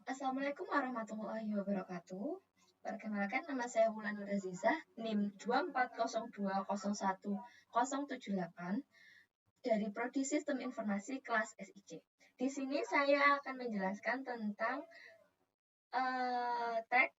Assalamualaikum warahmatullahi wabarakatuh. Perkenalkan, nama saya Wulan Nur Azizah, NIM 2402010078 dari Prodi Sistem Informasi kelas SIC. Di sini saya akan menjelaskan tentang tag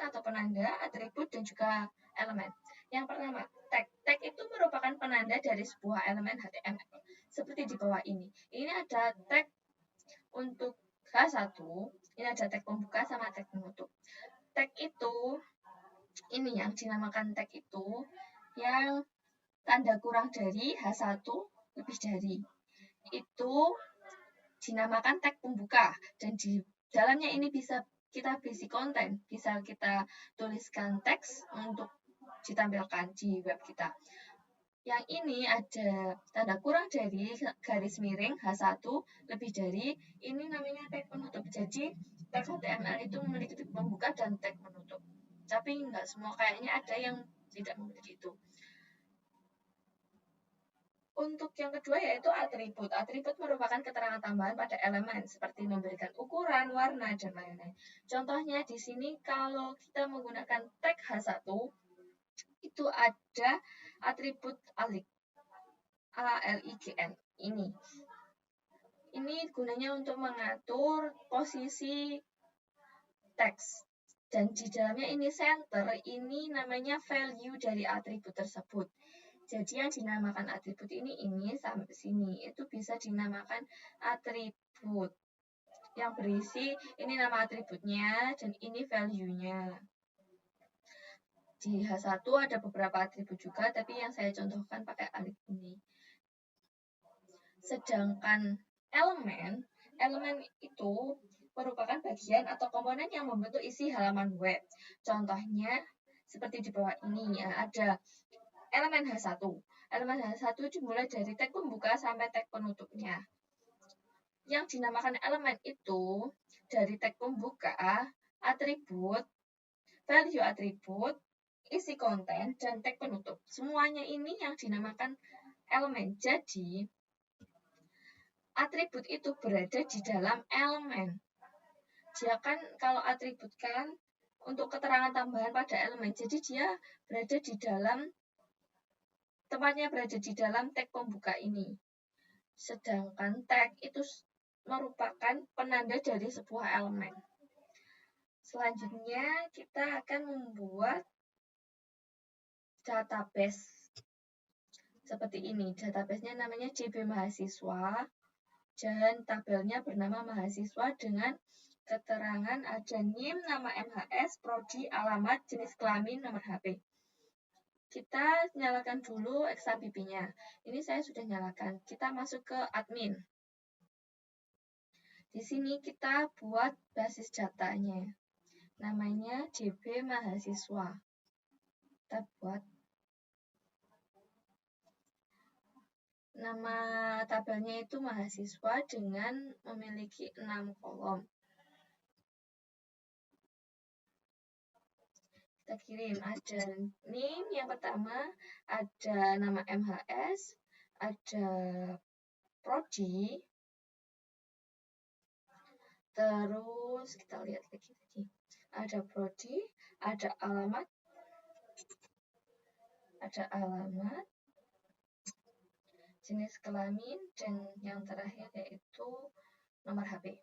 atau penanda, atribut, dan juga elemen. Yang pertama, tag. Tag itu merupakan penanda dari sebuah elemen HTML. Seperti di bawah ini. Ini ada tag untuk H1, ini ada tag pembuka sama tag penutup. Tag itu, ini yang dinamakan tag itu, yang tanda kurang dari H1 lebih dari. Itu dinamakan tag pembuka, dan di dalamnya ini bisa kita isi konten, bisa kita tuliskan teks untuk ditampilkan di web kita. Yang ini ada tanda kurang dari garis miring H1 lebih dari, ini namanya tag penutup. Jadi tag HTML itu memiliki tag pembuka dan tag penutup. Tapi nggak semua, kayaknya ada yang tidak memiliki itu. Untuk yang kedua yaitu atribut. Atribut merupakan keterangan tambahan pada elemen seperti memberikan ukuran, warna, dan lain-lain. Contohnya di sini kalau kita menggunakan tag H1 itu ada atribut ALIGN. ini. Ini gunanya untuk mengatur posisi teks. Dan di dalamnya ini center, ini namanya value dari atribut tersebut. Jadi yang dinamakan atribut ini sampai sini. Itu bisa dinamakan atribut. Yang berisi, ini nama atributnya, dan ini value-nya. Di H1 ada beberapa atribut juga, tapi yang saya contohkan pakai ALIGN ini. Sedangkan elemen itu merupakan bagian atau komponen yang membentuk isi halaman web. Contohnya seperti di bawah ini ya, ada elemen H1. Elemen H1 dimulai dari tag pembuka sampai tag penutupnya. Yang dinamakan elemen itu dari tag pembuka, atribut, value atribut, isi konten, dan tag penutup. Semuanya ini yang dinamakan elemen. Jadi atribut itu berada di dalam elemen. Dia kan kalau atribut kan untuk keterangan tambahan pada elemen, jadi dia berada di dalam, tempatnya berada di dalam tag pembuka ini. Sedangkan tag itu merupakan penanda dari sebuah elemen. Selanjutnya kita akan membuat database seperti ini. Database-nya namanya DB Mahasiswa, dan tabelnya bernama mahasiswa dengan keterangan ada NIM, nama MHS, prodi, alamat, jenis kelamin, nomor HP. Kita nyalakan dulu XABP-nya. Ini saya sudah nyalakan. Kita masuk ke admin. Di sini kita buat basis datanya. Namanya DB Mahasiswa. Kita buat. Nama tabelnya itu mahasiswa dengan memiliki 6 kolom. Kita kirim, ada NIM yang pertama, ada nama MHS, ada prodi, terus kita lihat lagi, ada prodi, ada alamat, jenis kelamin, dan yang terakhir yaitu nomor HP.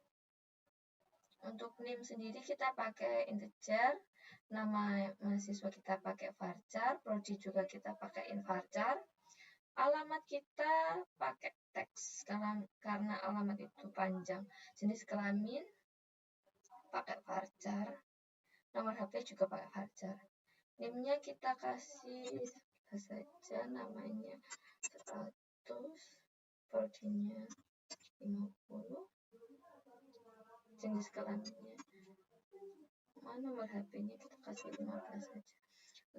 Untuk NIM sendiri kita pakai integer, nama mahasiswa kita pakai varchar, prodi juga kita pakai varchar, alamat kita pakai teks karena alamat itu panjang, jenis kelamin pakai varchar, nomor HP juga pakai varchar. NIM-nya kita kasih saja namanya 100, prodinya 50, jenis kelaminnya, nomor HP-nya kita kasih 15 saja.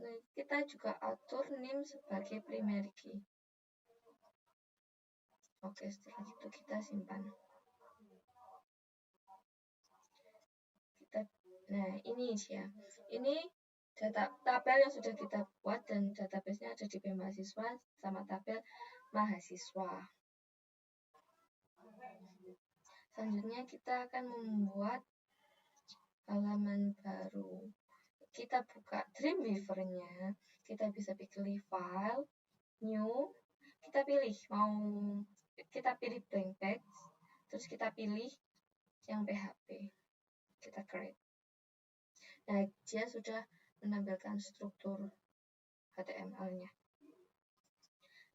Nah, kita juga atur NIM sebagai primary key. Oke, setelah itu kita simpan. Nah, ini ya. Ini tabel yang sudah kita buat, dan database-nya ada di mahasiswa sama tabel mahasiswa. Selanjutnya kita akan membuat halaman baru. Kita buka Dreamweaver-nya, kita bisa pilih file, new, kita pilih blank page, terus kita pilih yang PHP, kita create. Nah, dia sudah menampilkan struktur HTML-nya.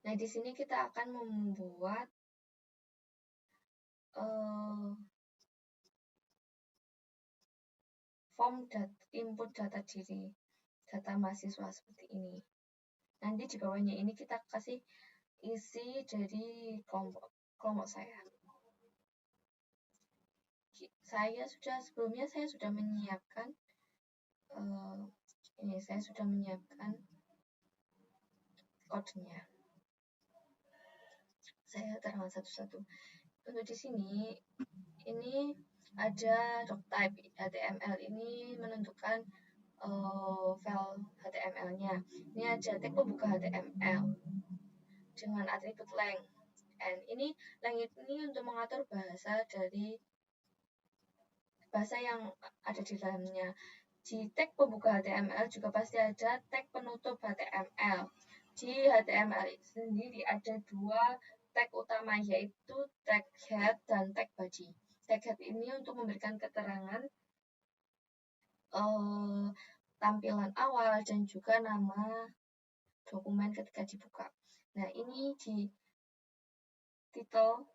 Nah, di sini kita akan membuat form input data diri, data mahasiswa seperti ini. Nanti di bawahnya ini kita kasih isi dari kelompok saya. Sebelumnya saya sudah menyiapkan kodenya. Saya terangkan satu-satu. Untuk di sini, ini ada doctype HTML ini menentukan file HTML-nya. Ini ada tag pembuka HTML dengan atribut length. And ini length ini untuk mengatur bahasa yang ada di dalamnya. Di tag pembuka HTML juga pasti ada tag penutup HTML. Di HTML sendiri ada dua tag utama, yaitu tag head dan tag body. Tag head ini untuk memberikan keterangan tampilan awal dan juga nama dokumen ketika dibuka. Nah, ini di title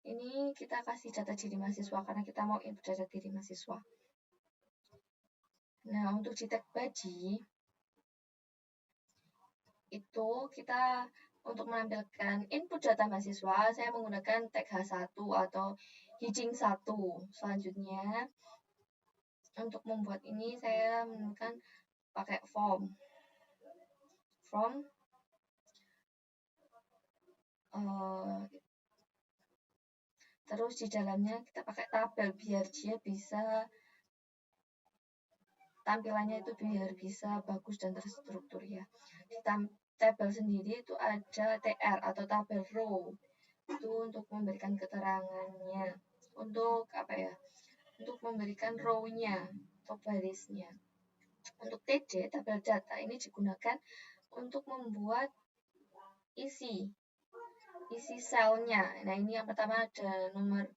ini kita kasih data diri mahasiswa karena kita mau input data diri mahasiswa. Nah, untuk di tag body itu kita untuk menampilkan input data mahasiswa, saya menggunakan tag H1 atau heading 1. Selanjutnya, untuk membuat ini saya menggunakan pakai form. Terus di dalamnya kita pakai tabel biar dia bisa tampilannya itu biar bisa bagus dan terstruktur ya. Di tabel sendiri itu ada TR atau tabel row. Itu untuk memberikan keterangannya. Untuk untuk memberikan row-nya atau barisnya. Untuk TD, tabel data ini digunakan untuk membuat isi selnya. Nah, ini yang pertama ada nomor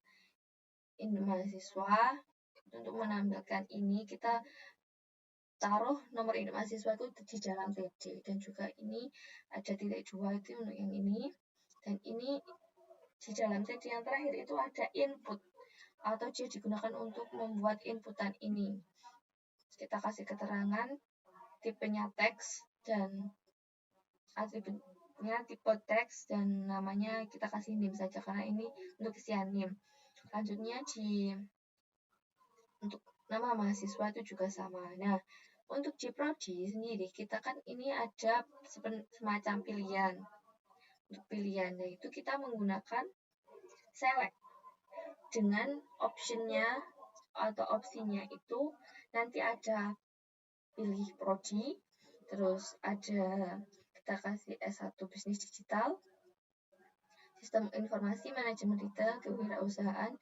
induk mahasiswa. Untuk menampilkan ini kita taruh nomor induk mahasiswa itu di dalam TD, dan juga ini ada titik 2 itu untuk yang ini, dan ini di dalam TD yang terakhir itu ada input atau dia digunakan untuk membuat inputan ini. Kita kasih keterangan tipenya teks dan atributnya tipe teks, dan namanya kita kasih name saja karena ini untuk isian name. Selanjutnya untuk nama mahasiswa itu juga sama. Nah, untuk di prodi sendiri kita kan ini ada semacam pilihan. Untuk pilihan yaitu kita menggunakan select dengan optionnya atau opsinya itu nanti ada pilih prodi, terus ada kita kasih S1 bisnis digital, sistem informasi, manajemen retail, kewirausahaan,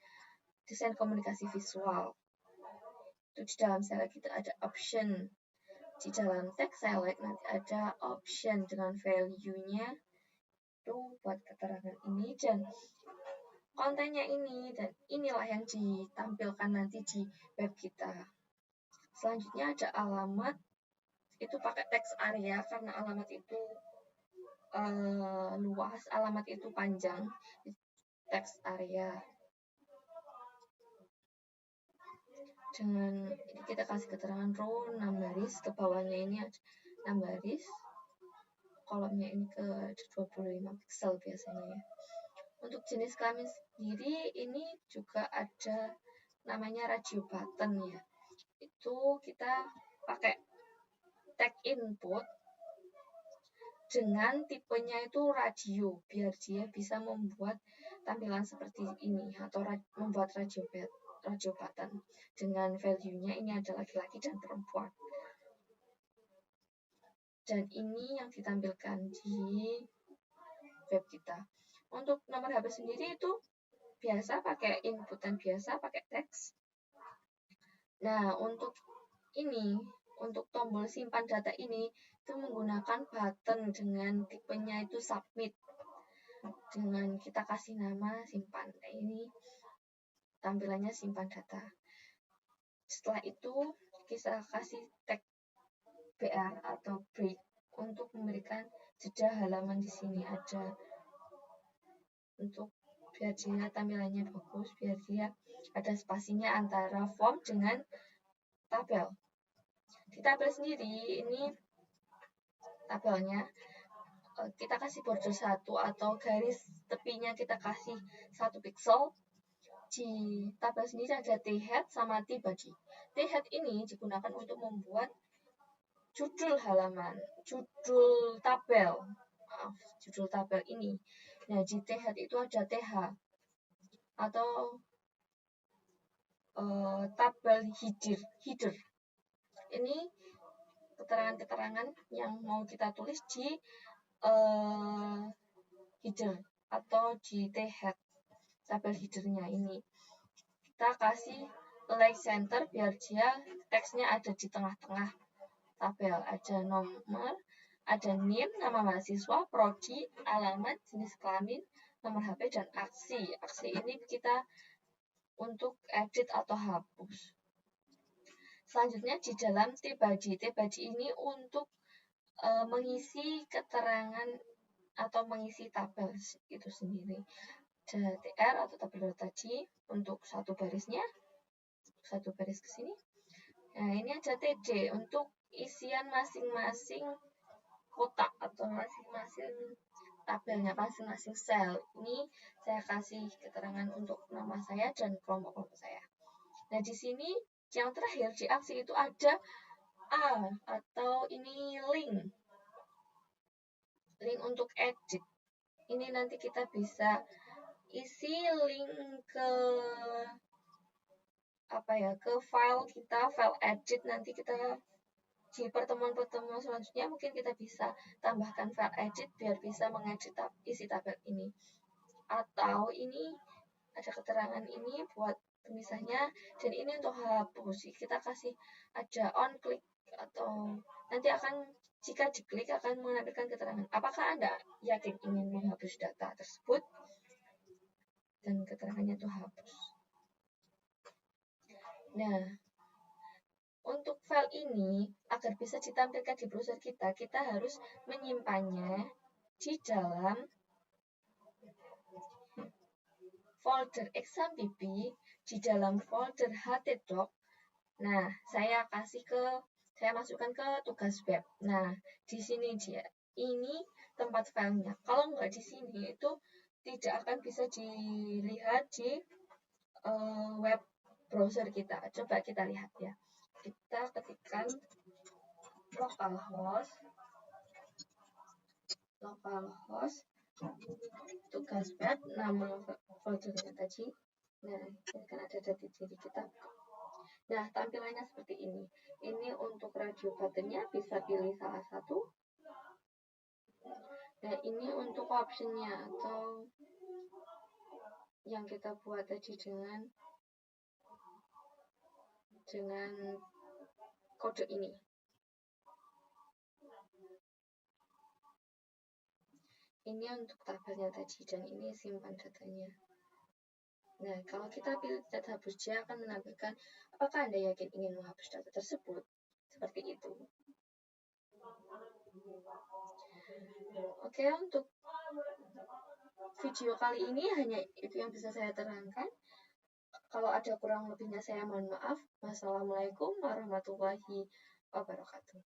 desain komunikasi visual. Itu di dalam select itu ada option. Di dalam teks select nanti ada option dengan value-nya itu buat keterangan ini dan kontennya ini, dan inilah yang ditampilkan nanti di web kita. Selanjutnya ada alamat, itu pakai teks area karena alamat itu luas, alamat itu panjang, teks area. Dengan ini kita kasih keterangan row 6 baris, ke bawahnya ini ada 6 baris, kolomnya ini ke 25 pixel biasanya ya. Untuk jenis kelamin sendiri ini juga ada namanya radio button ya. Itu kita pakai tag input dengan tipenya itu radio biar dia bisa membuat tampilan seperti ini atau membuat radio button dengan value-nya ini ada laki-laki dan perempuan. Dan ini yang ditampilkan di web kita. Untuk nomor HP sendiri itu biasa pakai inputan biasa, pakai teks. Nah, untuk tombol simpan data ini itu menggunakan button dengan tipenya itu submit. Dengan kita kasih nama simpan. Nah, ini tampilannya simpan data. Setelah itu kita kasih tag BR atau break untuk memberikan jeda halaman. Di sini ada untuk biar dia tampilannya bagus, biar dia ada spasinya antara form dengan tabel. Di tabel sendiri ini tabelnya kita kasih border 1 atau garis tepinya kita kasih 1 pixel. Di tabel sendiri ada t-head sama t-body. T-head ini digunakan untuk membuat judul halaman, judul tabel. Judul tabel ini. Nah, di t-head itu ada th atau tabel header. Ini keterangan-keterangan yang mau kita tulis di header atau di t-head, tabel headernya ini. Kita kasih align center biar dia teksnya ada di tengah-tengah tabel. Ada nomor, ada NIM, nama mahasiswa, prodi, alamat, jenis kelamin, nomor HP, dan aksi. Aksi ini kita untuk edit atau hapus. Selanjutnya di dalam t-body. T-body ini untuk mengisi keterangan atau mengisi tabel itu sendiri. Ada TR atau tabel tadi untuk satu barisnya, satu baris ke sini. Nah, ini ada TD untuk isian masing-masing kotak atau masing-masing tabelnya, masing-masing sel. Ini saya kasih keterangan untuk nama saya dan kelompok-kelompok saya. Nah, di sini yang terakhir di aksi itu ada A atau ini link. Link untuk edit. Ini nanti kita bisa isi link ke ke file kita, file edit. Nanti kita di pertemuan-pertemuan selanjutnya mungkin kita bisa tambahkan file edit biar bisa mengedit isi tabel ini. Atau ini ada keterangan ini buat pemisahnya, dan ini untuk hapus. Kita kasih ada on click atau nanti akan jika diklik akan menampilkan keterangan apakah Anda yakin ingin menghapus data tersebut, dan keterangannya itu hapus. Nah, untuk file ini agar bisa ditampilkan di browser kita harus menyimpannya di dalam folder exam.pp, di dalam folder htdoc. Nah, saya masukkan ke tugas web. Nah, di sini dia. Ini tempat filenya. Kalau nggak di sini itu tidak akan bisa dilihat di web browser kita. Coba kita lihat ya. Kita ketikkan localhost tugas web, nama foldernya tadi. Nah, ini kan ada diri kita. Nah, tampilannya seperti ini. Ini untuk radio buttonnya bisa pilih salah satu. Nah, ini untuk optionnya atau yang kita buat tadi dengan kode ini. Ini untuk tabelnya tadi, dan ini simpan datanya. Nah, kalau kita pilih data hapus, dia akan menampilkan apakah Anda yakin ingin menghapus data tersebut. Seperti itu. Oke, untuk video kali ini hanya itu yang bisa saya terangkan. Kalau ada kurang lebihnya saya mohon maaf. Wassalamualaikum warahmatullahi wabarakatuh.